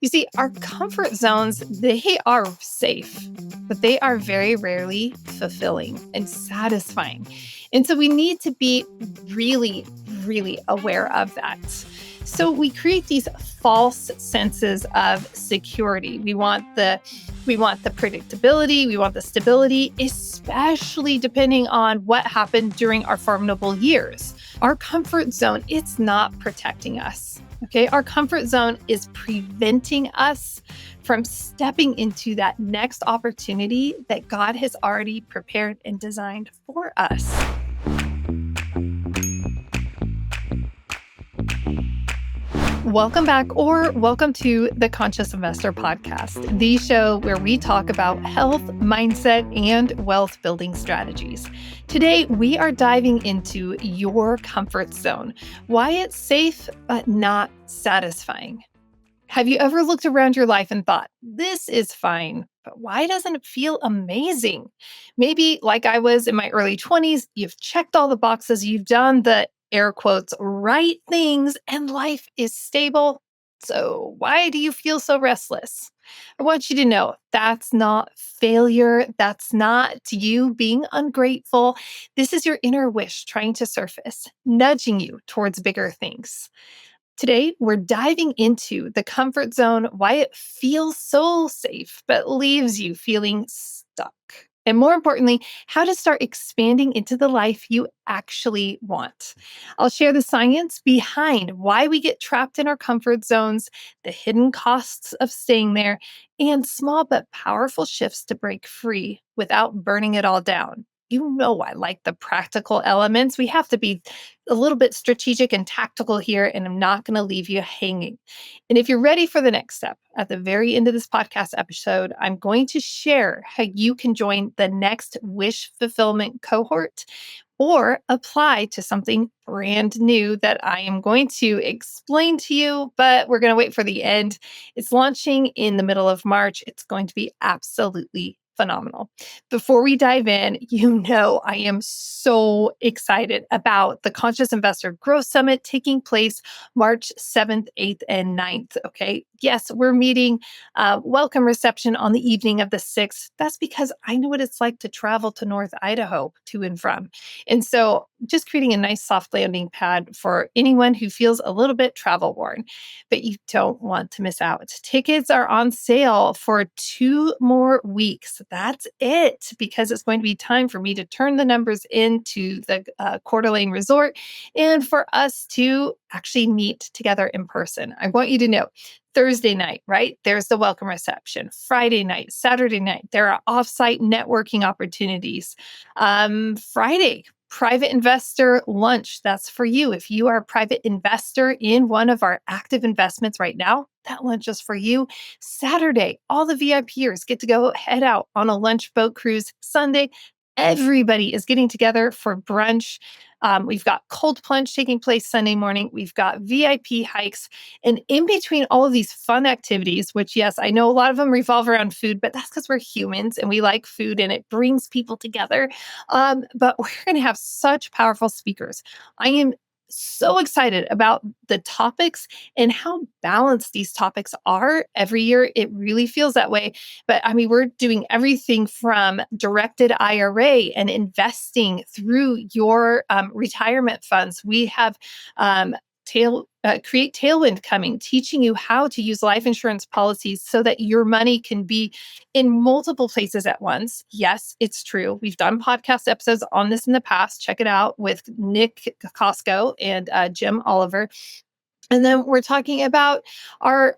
You see, our comfort zones, they are safe, but they are very rarely fulfilling and satisfying. And so we need to be really, really aware of that. So we create these false senses of security. We want the predictability, we want the stability, especially depending on what happened during our formidable years. Our comfort zone, it's not protecting us. Okay, our comfort zone is preventing us from stepping into that next opportunity that God has already prepared and designed for us. Welcome back, or welcome to the Conscious Investor Podcast, the show where we talk about health, mindset, and wealth building strategies. Today, we are diving into your comfort zone, why it's safe but not satisfying. Have you ever looked around your life and thought, this is fine, but why doesn't it feel amazing? Maybe, like I was in my early 20s, you've checked all the boxes, you've done the air quotes, right things, and life is stable. So, why do you feel so restless? I want you to know that's not failure. That's not you being ungrateful. This is your inner wish trying to surface, nudging you towards bigger things. Today, we're diving into the comfort zone, why it feels so safe, but leaves you feeling stuck. And more importantly, how to start expanding into the life you actually want. I'll share the science behind why we get trapped in our comfort zones, the hidden costs of staying there, and small but powerful shifts to break free without burning it all down. You know, I like the practical elements. We have to be a little bit strategic and tactical here, and I'm not going to leave you hanging. And if you're ready for the next step, at the very end of this podcast episode, I'm going to share how you can join the next wish fulfillment cohort or apply to something brand new that I am going to explain to you, but we're going to wait for the end. It's launching in the middle of March. It's going to be absolutely phenomenal. Before we dive in, you know I am so excited about the Conscious Investor Growth Summit taking place March 7th, 8th, and 9th. Okay. Yes, we're meeting welcome reception on the evening of the 6th. That's because I know what it's like to travel to North Idaho to and from. And so just creating a nice soft landing pad for anyone who feels a little bit travel worn, but you don't want to miss out. Tickets are on sale for 2 more weeks. That's it, because it's going to be time for me to turn the numbers into the Coeur d'Alene Resort and for us to actually meet together in person. I want you to know Thursday night, right? There's the welcome reception. Friday night, Saturday night, there are offsite networking opportunities. Friday, private investor lunch. That's for you. If you are a private investor in one of our active investments right now, that lunch is for you. Saturday, all the VIPers get to go head out on a lunch boat cruise. Sunday, everybody is getting together for brunch. We've got cold plunge taking place Sunday morning. We've got VIP hikes. And in between all of these fun activities, which, yes, I know a lot of them revolve around food, but that's because we're humans and we like food and it brings people together. But we're going to have such powerful speakers. I am so excited about the topics and how balanced these topics are. Every year, it really feels that way. But I mean, we're doing everything from directed IRA and investing through your retirement funds. We have Create Tailwind coming, teaching you how to use life insurance policies so that your money can be in multiple places at once. Yes, it's true. We've done podcast episodes on this in the past. Check it out with Nick Costco and Jim Oliver. And then we're talking about our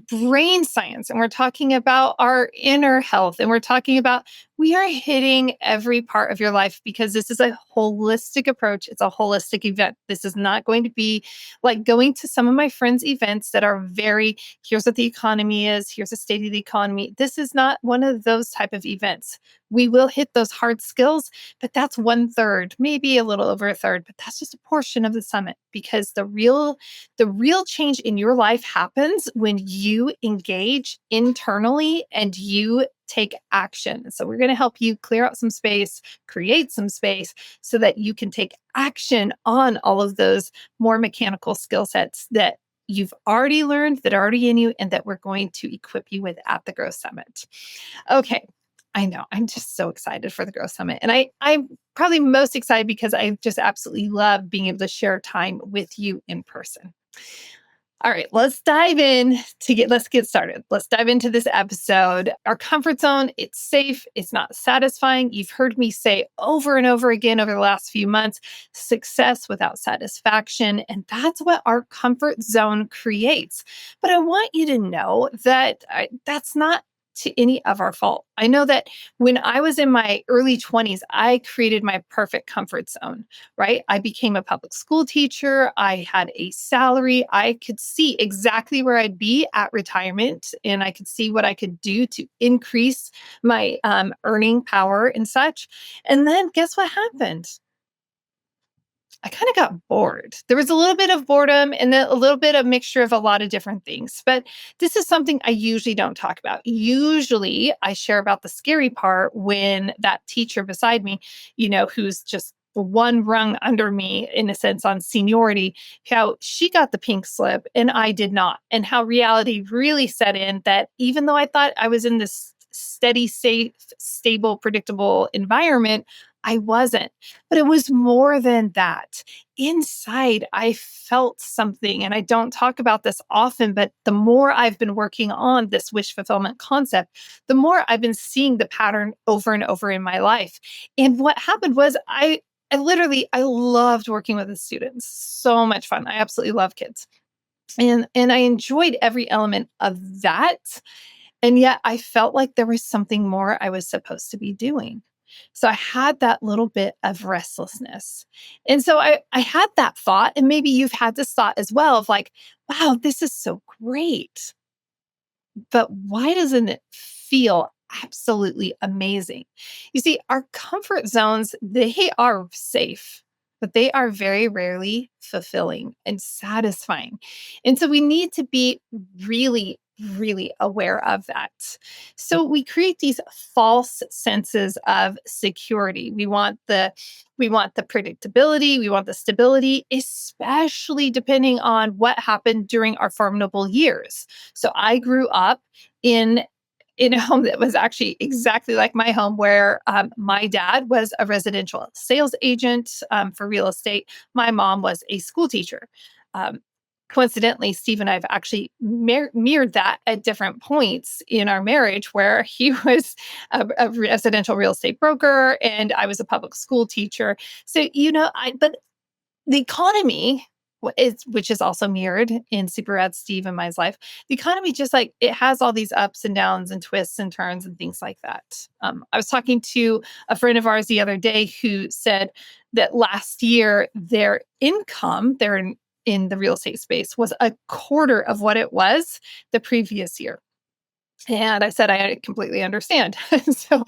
brain science, and we're talking about our inner health, and we're talking about we are hitting every part of your life because this is a holistic approach. It's a holistic event. This is not going to be like going to some of my friends' events that are very, here's what the economy is, here's the state of the economy. This is not one of those type of events. We will hit those hard skills, but that's 1/3, maybe a little over a third, but that's just a portion of the summit because the real change in your life happens when you engage internally and you take action. So we're going to help you clear out some space, create some space so that you can take action on all of those more mechanical skill sets that you've already learned, that are already in you, and that we're going to equip you with at the Growth Summit. Okay. I know. I'm just so excited for the Growth Summit. And I'm probably most excited because I just absolutely love being able to share time with you in person. All right, let's get started. Let's dive into this episode. Our comfort zone, it's safe, it's not satisfying. You've heard me say over and over again over the last few months, success without satisfaction, and that's what our comfort zone creates. But I want you to know that that's not to any of our fault. I know that when I was in my early 20s, I created my perfect comfort zone, right? I became a public school teacher. I had a salary. I could see exactly where I'd be at retirement, and I could see what I could do to increase my earning power and such. And then guess what happened? I kind of got bored. There was a little bit of boredom and then a little bit of mixture of a lot of different things. But this is something I usually don't talk about. Usually I share about the scary part when that teacher beside me, who's just one rung under me in a sense on seniority, how she got the pink slip and I did not. And how reality really set in that even though I thought I was in this steady, safe, stable, predictable environment, I wasn't. But it was more than that. Inside, I felt something, and I don't talk about this often, but the more I've been working on this wish fulfillment concept, the more I've been seeing the pattern over and over in my life. And what happened was I loved working with the students. So much fun. I absolutely love kids. And I enjoyed every element of that. And yet I felt like there was something more I was supposed to be doing. So I had that little bit of restlessness. And so I had that thought, and maybe you've had this thought as well of like, wow, this is so great. But why doesn't it feel absolutely amazing? You see, our comfort zones, they are safe, but they are very rarely fulfilling and satisfying. And so we need to be really, really aware of that. So we create these false senses of security. We want the predictability, we want the stability, especially depending on what happened during our formidable years. So I grew up in a home that was actually exactly like my home, where my dad was a residential sales agent for real estate. My mom was a school teacher. Um, Coincidentally, Steve and I have actually mirrored that at different points in our marriage, where he was a residential real estate broker and I was a public school teacher. So, but the economy which is also mirrored in Super Rad Steve and my life. The economy just like it has all these ups and downs and twists and turns and things like that. I was talking to a friend of ours the other day who said that last year their income, in the real estate space, was a quarter of what it was the previous year. And I said, I completely understand. So,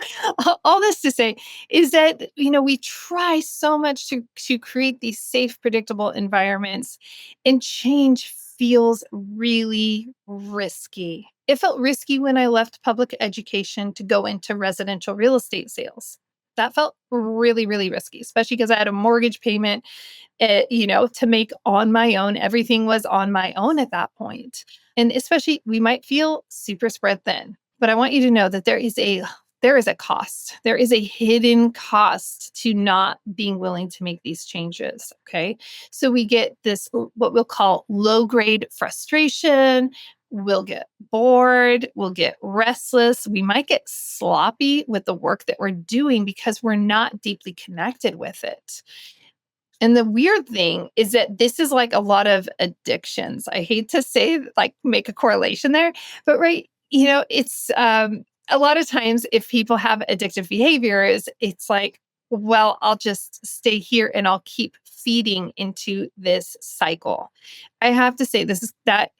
all this to say is that, we try so much to create these safe, predictable environments, and change feels really risky. It felt risky when I left public education to go into residential real estate sales. That felt really, really risky, especially because I had a mortgage payment to make on my own. Everything was on my own at that point. And especially we might feel super spread thin, but I want you to know that there is a cost. There is a hidden cost to not being willing to make these changes. Okay. So we get this, what we'll call low grade frustration. We'll get bored. We'll get restless. We might get sloppy with the work that we're doing because we're not deeply connected with it. And the weird thing is that this is like a lot of addictions. I hate to say, like, make a correlation there, but right, it's a lot of times if people have addictive behaviors, it's like, well, I'll just stay here and I'll keep feeding into this cycle. I have to say, this is that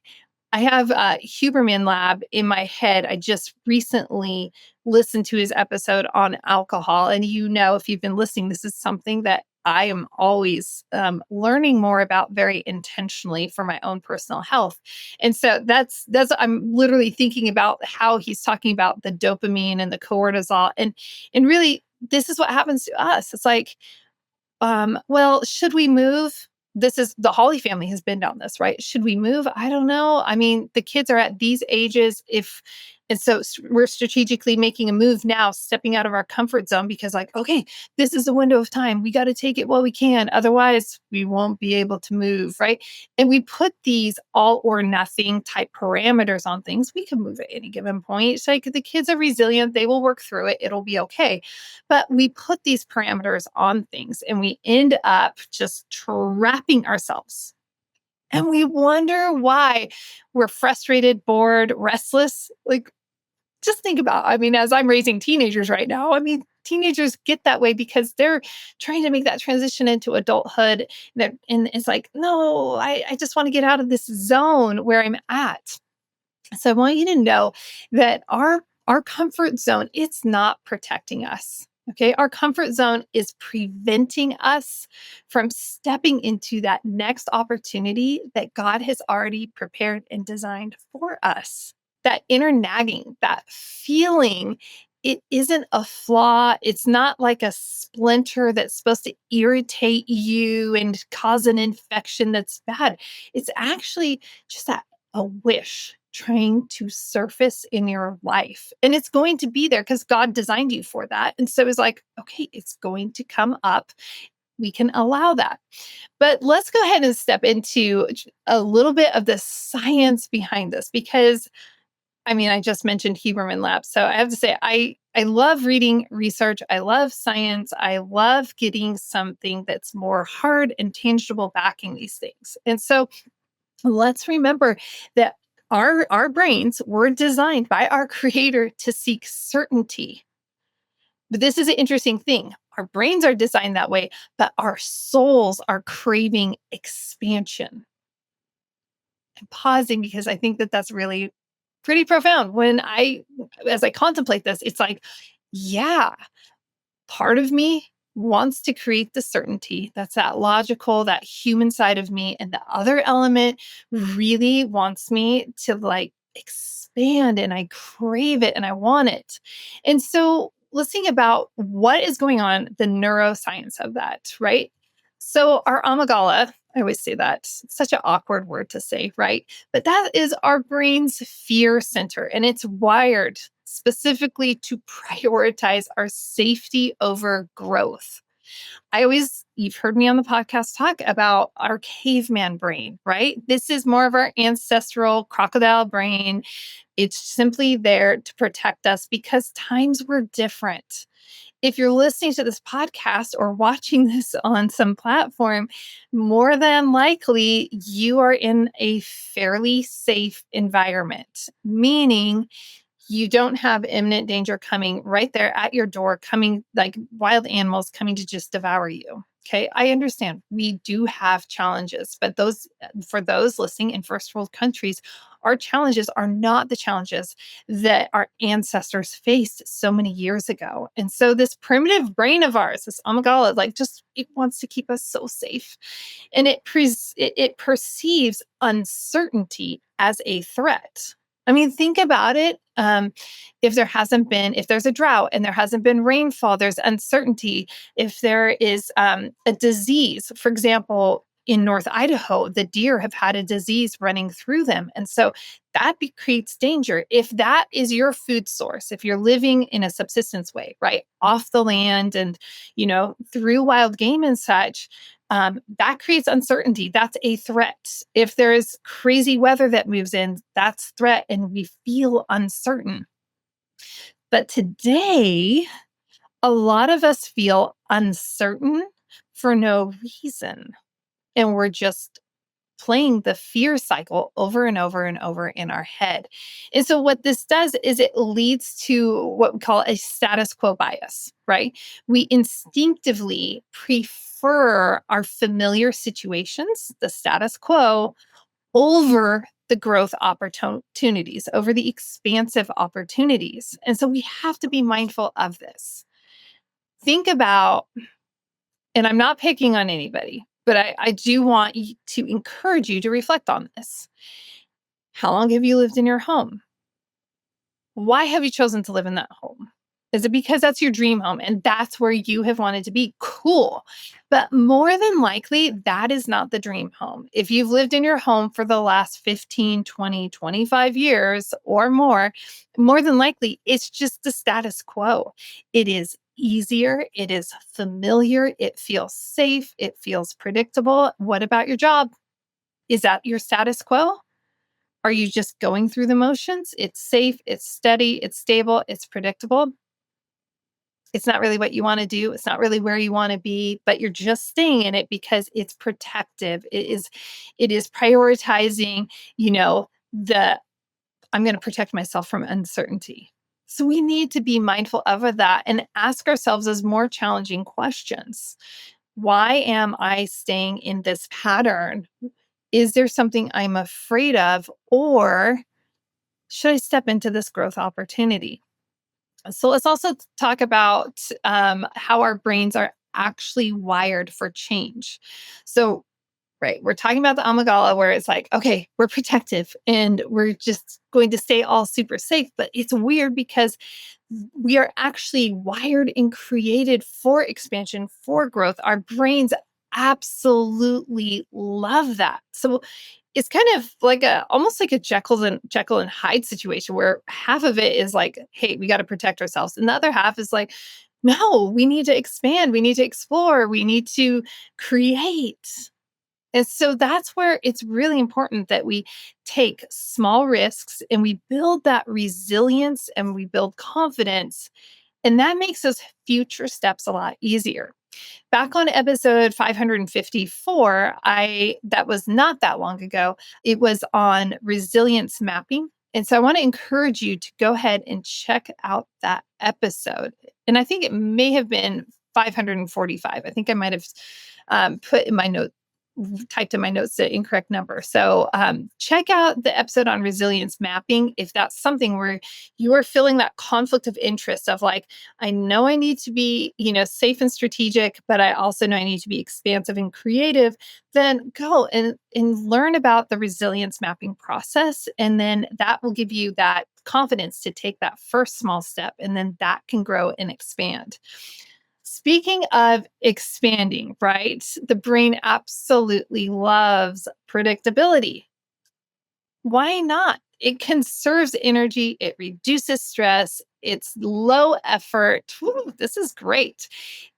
I have Huberman Lab in my head. I just recently listened to his episode on alcohol. And if you've been listening, this is something that I am always learning more about very intentionally for my own personal health. And so I'm literally thinking about how he's talking about the dopamine and the cortisol. And really, this is what happens to us. It's like, well, should we move? this is the Holly family has been down this, right? Should we move? I don't know. I mean, the kids are at these ages. If and so we're strategically making a move now, stepping out of our comfort zone because, like, okay, this is a window of time. We got to take it while we can. Otherwise, we won't be able to move, right? And we put these all or nothing type parameters on things. We can move at any given point. It's like the kids are resilient. They will work through it. It'll be okay. But we put these parameters on things and we end up just trapping ourselves. And we wonder why we're frustrated, bored, restless. Like, just think about, I mean, as I'm raising teenagers right now, I mean, teenagers get that way because they're trying to make that transition into adulthood. And it's like, no, I just want to get out of this zone where I'm at. So I want you to know that our comfort zone, it's not protecting us. Okay? Our comfort zone is preventing us from stepping into that next opportunity that God has already prepared and designed for us. That inner nagging, that feeling, it isn't a flaw. It's not like a splinter that's supposed to irritate you and cause an infection that's bad. It's actually just that a wish trying to surface in your life. And it's going to be there because God designed you for that. And so it's like, okay, it's going to come up. We can allow that. But let's go ahead and step into a little bit of the science behind this because I mean, I just mentioned Huberman Lab. So I have to say, I love reading research. I love science. I love getting something that's more hard and tangible backing these things. And so let's remember that our brains were designed by our creator to seek certainty. But this is an interesting thing. Our brains are designed that way, but our souls are craving expansion. I'm pausing because I think that that's really pretty profound. As I contemplate this, it's like, yeah, part of me wants to create the certainty. That's that logical, that human side of me. And the other element really wants me to like expand and I crave it and I want it. And so let's think about what is going on, the neuroscience of that, right? So our amygdala, I always say that, it's such an awkward word to say, right? But that is our brain's fear center, and it's wired specifically to prioritize our safety over growth. You've heard me on the podcast talk about our caveman brain, right? This is more of our ancestral crocodile brain. It's simply there to protect us because times were different. If you're listening to this podcast or watching this on some platform, more than likely you are in a fairly safe environment, meaning you don't have imminent danger coming right there at your door, coming like wild animals coming to just devour you. Okay, I understand we do have challenges, but for those listening in first world countries, our challenges are not the challenges that our ancestors faced so many years ago. And so this primitive brain of ours, this amygdala, like just it wants to keep us so safe. And it perceives uncertainty as a threat. I mean, think about it. If there's a drought and there hasn't been rainfall, there's uncertainty. If there is a disease, for example, in North Idaho, the deer have had a disease running through them. And so creates danger. If that is your food source, if you're living in a subsistence way, right, off the land and, through wild game and such, that creates uncertainty. That's a threat. If there's crazy weather that moves in, that's threat, and we feel uncertain. But today, a lot of us feel uncertain for no reason. And we're just playing the fear cycle over and over and over in our head. And so what this does is it leads to what we call a status quo bias, right? We instinctively prefer our familiar situations, the status quo, over the growth opportunities, over the expansive opportunities. And so we have to be mindful of this. Think about, and I'm not picking on anybody, but I do want to encourage you to reflect on this. How long have you lived in your home? Why have you chosen to live in that home? Is it because that's your dream home and that's where you have wanted to be? Cool. But more than likely, that is not the dream home. If you've lived in your home for the last 15, 20, 25 years or more than likely, it's just the status quo. It is easier, it is familiar, it feels safe, it feels predictable. What about your job? Is that your status quo? Are you just going through the motions? It's safe, it's steady, it's stable, it's predictable. It's not really what you want to do. It's not really where you want to be, but you're just staying in it because it's protective. It is prioritizing, the I'm going to protect myself from uncertainty. So we need to be mindful of that and ask ourselves as more challenging questions. Why am I staying in this pattern? Is there something I'm afraid of, or should I step into this growth opportunity? So let's also talk about how our brains are actually wired for change. So, right, we're talking about the amygdala where it's like, okay, we're protective and we're just going to stay all super safe. But it's weird because we are actually wired and created for expansion, for growth. Our brains absolutely love that. So it's kind of like a almost like a Jekyll and Hyde situation where half of it is like, hey, we got to protect ourselves. And the other half is like, no, we need to expand, we need to explore, we need to create. And so that's where it's really important that we take small risks and we build that resilience and we build confidence. And that makes those future steps a lot easier. Back on episode 554, that was not that long ago. It was on resilience mapping. And so I want to encourage you to go ahead and check out that episode. And I think it may have been 545. I think I might have put in my note typed in my notes the incorrect number. So check out the episode on resilience mapping if that's something where you are feeling that conflict of interest of like, I know I need to be, safe and strategic, but I also know I need to be expansive and creative. Then go and learn about the resilience mapping process. And then that will give you that confidence to take that first small step. And then that can grow and expand. Speaking of expanding, right? The brain absolutely loves predictability. Why not? It conserves energy, it reduces stress, it's low effort. Woo, this is great.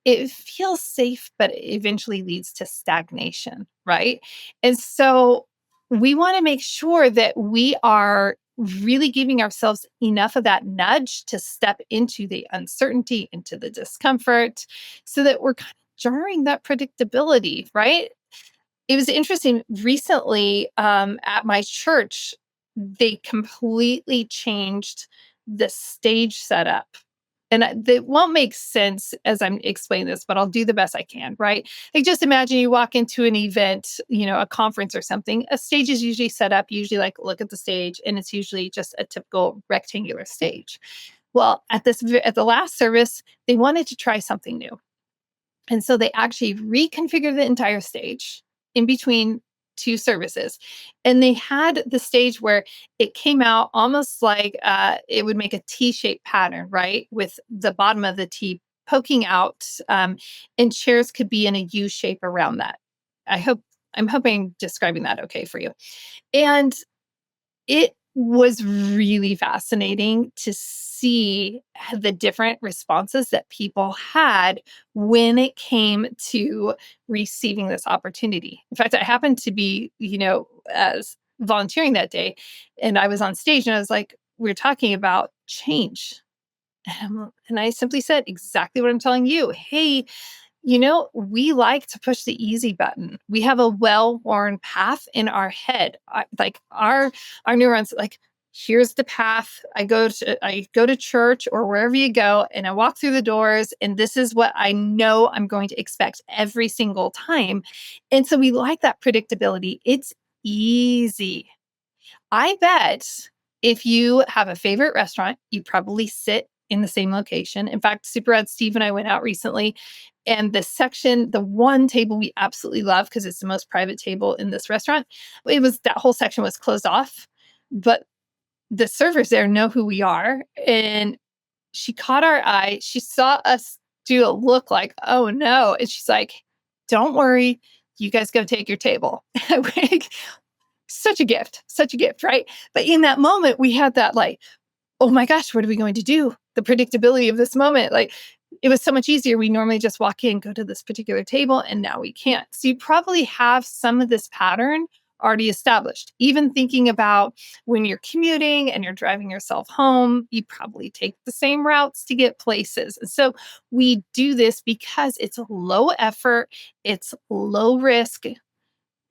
It feels safe, but it eventually leads to stagnation, right? And so we want to make sure that we are really giving ourselves enough of that nudge to step into the uncertainty, into the discomfort, so that we're kind of jarring that predictability, right? It was interesting recently, at my church, they completely changed the stage setup. And that won't make sense as I'm explaining this, but I'll do the best I can, right? Like, just imagine you walk into an event, a conference or something. A stage is usually set up, usually like look at the stage, and it's usually just a typical rectangular stage. Well, at the last service, they wanted to try something new. And so they actually reconfigured the entire stage in between two services. And they had the stage where it came out almost like it would make a T shaped pattern, right? With the bottom of the T poking out, and chairs could be in a U shape around that. I hope I'm hoping describing that okay for you. And it was really fascinating to see the different responses that people had when it came to receiving this opportunity. In fact, I happened to be, as volunteering that day, and I was on stage and I was like, we are talking about change. And I simply said exactly what I'm telling you. Hey, we like to push the easy button. We have a well-worn path in our head. Like our neurons, like, here's the path. I go to church or wherever you go, and I walk through the doors, and this is what I know I'm going to expect every single time. And so we like that predictability. It's easy. I bet if you have a favorite restaurant, you probably sit in the same location. In fact, Super Ed Steve and I went out recently, and the one table we absolutely love because it's the most private table in this restaurant, that whole section was closed off, but the servers there know who we are. And she caught our eye. She saw us do a look like, oh no. And she's like, don't worry. You guys go take your table. Like, such a gift, right? But in that moment, we had that like, oh my gosh, what are we going to do? The predictability of this moment. Like, it was so much easier. We normally just walk in, go to this particular table, and now we can't. So you probably have some of this pattern already established. Even thinking about when you're commuting and you're driving yourself home, you probably take the same routes to get places. And so we do this because it's low effort, it's low risk.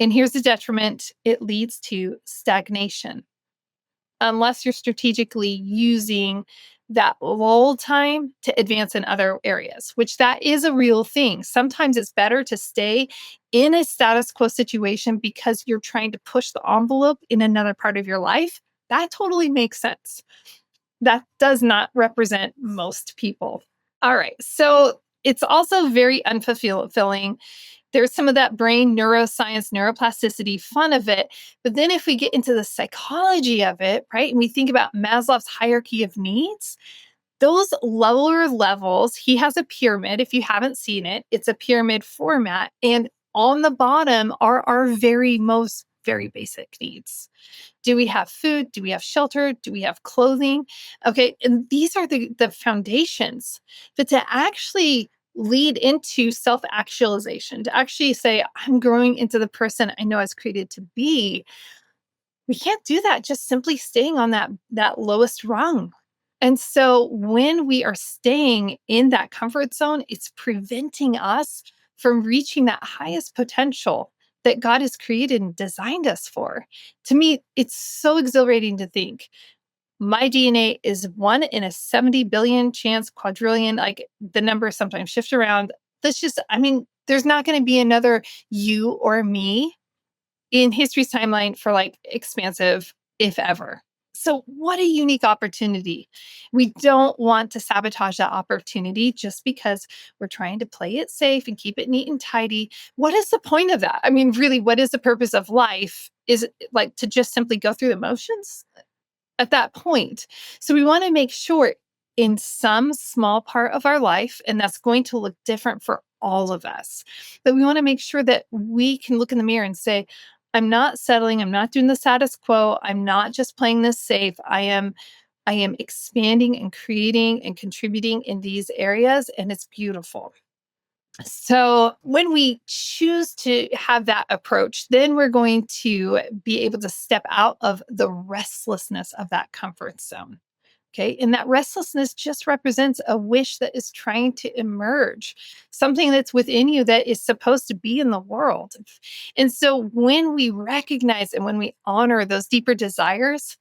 And here's the detriment, it leads to stagnation unless you're strategically using that lull time to advance in other areas, which that is a real thing. Sometimes it's better to stay in a status quo situation because you're trying to push the envelope in another part of your life. That totally makes sense. That does not represent most people. All right. So it's also very unfulfilling. There's some of that brain neuroscience, neuroplasticity fun of it. But then if we get into the psychology of it, right, and we think about Maslow's hierarchy of needs, those lower levels, he has a pyramid. If you haven't seen it, it's a pyramid format. And on the bottom are our very basic needs. Do we have food? Do we have shelter? Do we have clothing? Okay. And these are the foundations. But to actually lead into self actualization, to actually say, I'm growing into the person I know I was created to be, we can't do that just simply staying on that lowest rung. And so when we are staying in that comfort zone, it's preventing us from reaching that highest potential that God has created and designed us for. To me, it's so exhilarating to think my DNA is one in a 70 billion chance, quadrillion, like the numbers sometimes shift around. That's just, I mean, there's not going to be another you or me in history's timeline for like expansive, if ever. So, what a unique opportunity. We don't want to sabotage that opportunity just because we're trying to play it safe and keep it neat and tidy. What is the point of that? I mean, really, what is the purpose of life? Is it like to just simply go through the motions at that point? So, we want to make sure in some small part of our life, and that's going to look different for all of us, but we want to make sure that we can look in the mirror and say, I'm not settling. I'm not doing the status quo. I'm not just playing this safe. I am expanding and creating and contributing in these areas, and it's beautiful. So, when we choose to have that approach, then we're going to be able to step out of the restlessness of that comfort zone. Okay. And that restlessness just represents a wish that is trying to emerge, something that's within you that is supposed to be in the world. And so when we recognize and when we honor those deeper desires,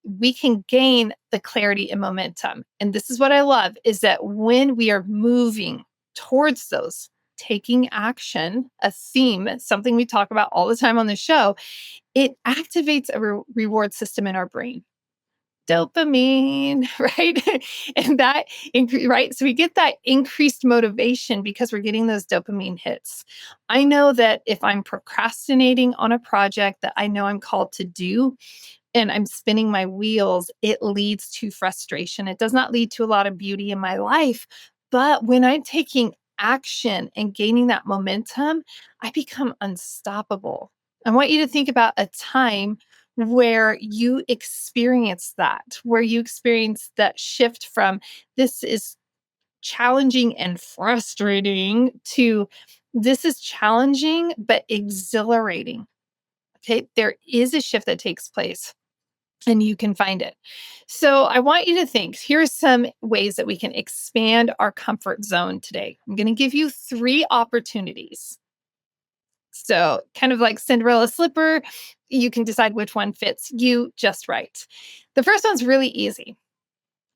we can gain the clarity and momentum. And this is what I love is that when we are moving towards those, taking action, a theme, something we talk about all the time on the show, it activates a reward system in our brain, dopamine, right? And that, right? So we get that increased motivation because we're getting those dopamine hits. I know that if I'm procrastinating on a project that I know I'm called to do and I'm spinning my wheels, it leads to frustration. It does not lead to a lot of beauty in my life. But when I'm taking action and gaining that momentum, I become unstoppable. I want you to think about a time where you experience that, where you experience that shift from this is challenging and frustrating to this is challenging but exhilarating. Okay, there is a shift that takes place and you can find it. So I want you to think here's some ways that we can expand our comfort zone today. I'm going to give you three opportunities. So, kind of like Cinderella slipper, you can decide which one fits you just right. The first one's really easy.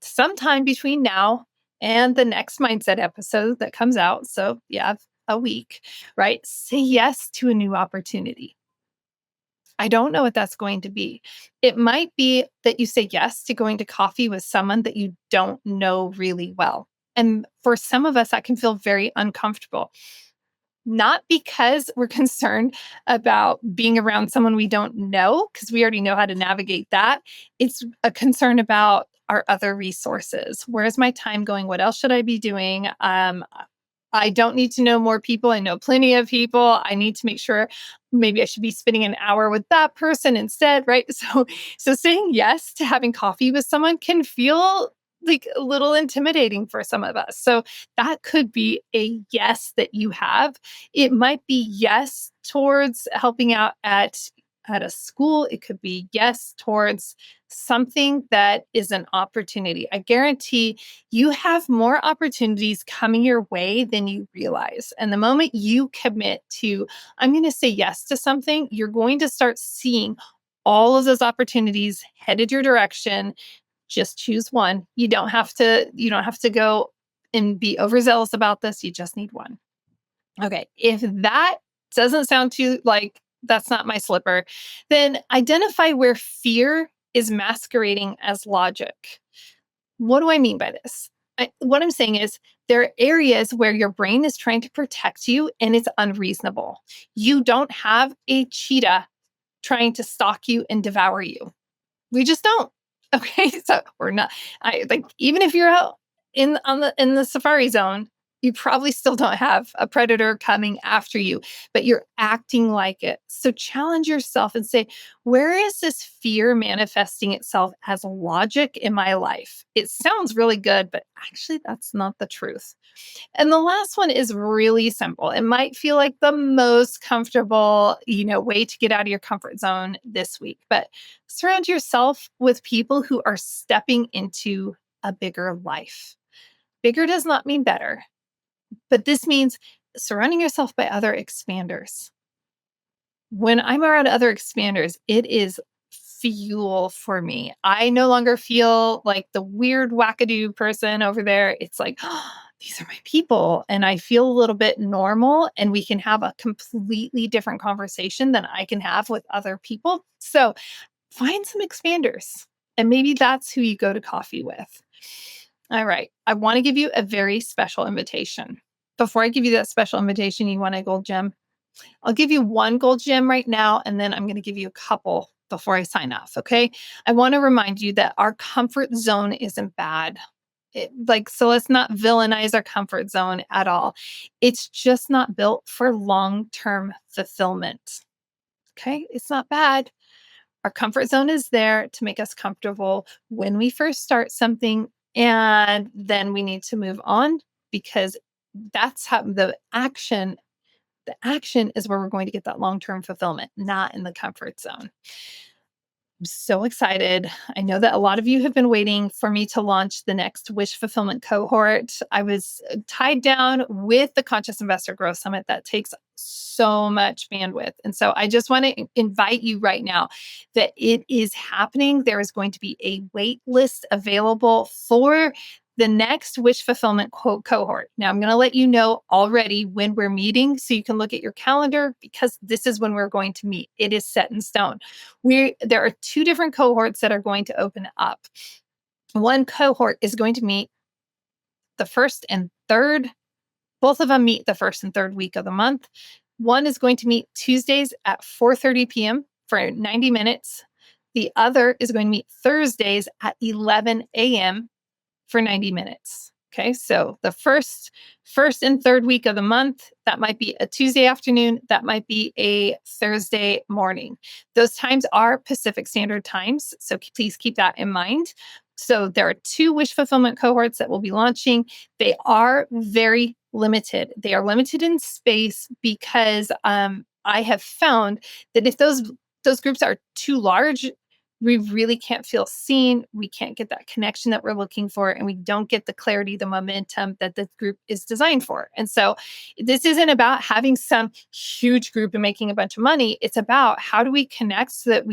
Sometime between now and the next mindset episode that comes out, so you have a week, right? Say yes to a new opportunity. I don't know what that's going to be. It might be that you say yes to going to coffee with someone that you don't know really well. And for some of us, that can feel very uncomfortable. Not because we're concerned about being around someone we don't know, because we already know how to navigate that. It's a concern about are other resources? Where's my time going? What else should I be doing? I don't need to know more people. I know plenty of people. I need to make sure maybe I should be spending an hour with that person instead, right? So saying yes to having coffee with someone can feel like a little intimidating for some of us. So that could be a yes that you have. It might be yes towards helping out at a school. It could be yes towards something that is an opportunity. I guarantee you have more opportunities coming your way than you realize. And the moment you commit to, I'm going to say yes to something, you're going to start seeing all of those opportunities headed your direction. Just choose one. You don't have to go and be overzealous about this. You just need one. Okay. If that doesn't sound too like that's not my slipper, then identify where fear is masquerading as logic. What do I mean by this? What I'm saying is there are areas where your brain is trying to protect you and it's unreasonable. You don't have a cheetah trying to stalk you and devour you. We just don't. Okay, so we're not. I like even if you're out in the safari zone, you probably still don't have a predator coming after you, but you're acting like it. So challenge yourself and say, where is this fear manifesting itself as logic in my life? It sounds really good, but actually that's not the truth. And the last one is really simple. It might feel like the most comfortable, way to get out of your comfort zone this week, but surround yourself with people who are stepping into a bigger life. Bigger does not mean better, but this means surrounding yourself by other expanders. When I'm around other expanders, it is fuel for me. I no longer feel like the weird wackadoo person over there. It's like, oh, these are my people. And I feel a little bit normal, and we can have a completely different conversation than I can have with other people. So find some expanders, and maybe that's who you go to coffee with. All right. I want to give you a very special invitation. Before I give you that special invitation, you want a gold gem? I'll give you one gold gem right now, and then I'm going to give you a couple before I sign off. Okay. I want to remind you that our comfort zone isn't bad. So let's not villainize our comfort zone at all. It's just not built for long term fulfillment. Okay. It's not bad. Our comfort zone is there to make us comfortable when we first start something, and then we need to move on because that's how the action is where we're going to get that long-term fulfillment, not in the comfort zone. I'm so excited. I know that a lot of you have been waiting for me to launch the next wish fulfillment cohort. I was tied down with the Conscious Investor Growth Summit that takes so much bandwidth. And so I just want to invite you right now that it is happening. There is going to be a wait list available for the next wish fulfillment cohort. Now, I'm going to let you know already when we're meeting so you can look at your calendar, because this is when we're going to meet. It is set in stone. There are two different cohorts that are going to open up. One cohort is going to meet the first and third. Both of them meet the first and third week of the month. One is going to meet Tuesdays at 4:30 p.m. for 90 minutes. The other is going to meet Thursdays at 11 a.m. for 90 minutes. Okay, so the first and third week of the month, that might be a Tuesday afternoon, that might be a Thursday morning. Those times are Pacific Standard Times, so please keep that in mind. So there are two wish fulfillment cohorts that will be launching. They are very limited. They are limited in space because I have found that if those groups are too large, we really can't feel seen. We can't get that connection that we're looking for, and we don't get the clarity, the momentum that the group is designed for. And so this isn't about having some huge group and making a bunch of money. It's about how do we connect so that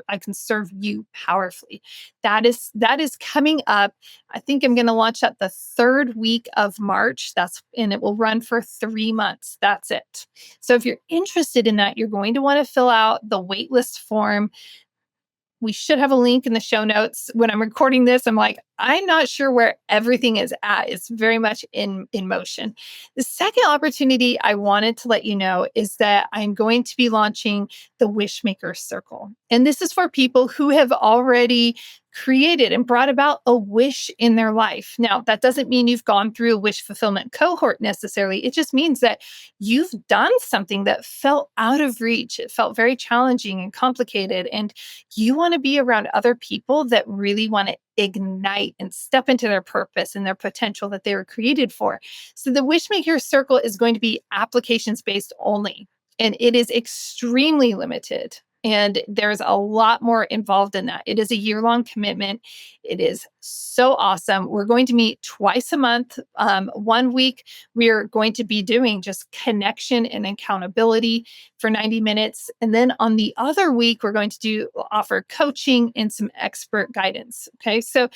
I can serve you powerfully. That is coming up. I think I'm going to launch at the third week of March. And it will run for 3 months. That's it. So if you're interested in that, you're going to want to fill out the waitlist form. We should have a link in the show notes. When I'm recording this, I'm like, I'm not sure where everything is at. It's very much in motion. The second opportunity I wanted to let you know is that I'm going to be launching the Wishmaker Circle. And this is for people who have already created and brought about a wish in their life. Now, that doesn't mean you've gone through a wish fulfillment cohort necessarily. It just means that you've done something that felt out of reach. It felt very challenging and complicated. And you want to be around other people that really want to ignite and step into their purpose and their potential that they were created for. So the Wishmaker Circle is going to be applications based only, and it is extremely limited. And there's a lot more involved in that. It is a year-long commitment. It is so awesome. We're going to meet twice a month. One week, we're going to be doing just connection and accountability for 90 minutes. And then on the other week, we're going to offer coaching and some expert guidance. Okay. So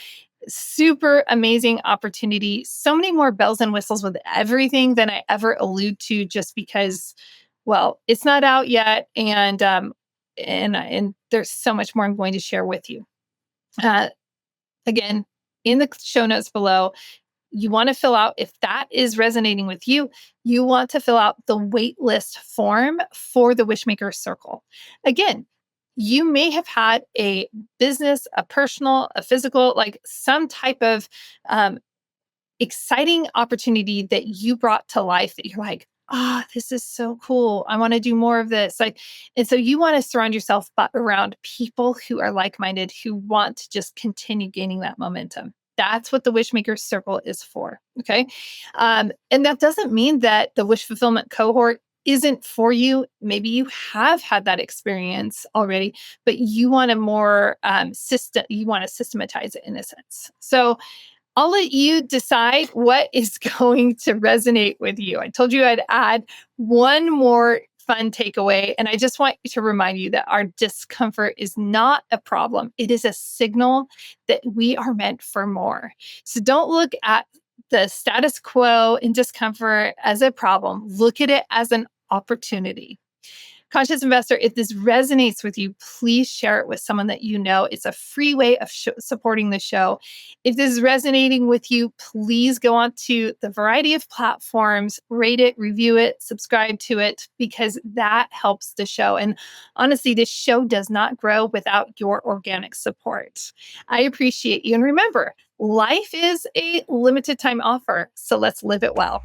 super amazing opportunity. So many more bells and whistles with everything than I ever allude to just because, well, it's not out yet. And there's so much more I'm going to share with you. Uh, Again, in the show notes below, you want to fill out, if that is resonating with you, you want to fill out the wait list form for the Wishmaker Circle. Again, you may have had a business, a personal, a physical, like some type of um, exciting opportunity that you brought to life that you're like, this is so cool. I want to do more of this. Like, and so you want to surround yourself around people who are like-minded, who want to just continue gaining that momentum. That's what the Wishmaker Circle is for. Okay. And that doesn't mean that the wish fulfillment cohort isn't for you. Maybe you have had that experience already, but you want to more you want to systematize it in a sense. So I'll let you decide what is going to resonate with you. I told you I'd add one more fun takeaway. And I just want to remind you that our discomfort is not a problem. It is a signal that we are meant for more. So don't look at the status quo and discomfort as a problem. Look at it as an opportunity. Conscious investor, if this resonates with you, please share it with someone that you know. It's a free way of supporting the show. If this is resonating with you, please go on to the variety of platforms, rate it, review it, subscribe to it, because that helps the show. And honestly, this show does not grow without your organic support. I appreciate you. And remember, life is a limited time offer, so let's live it well.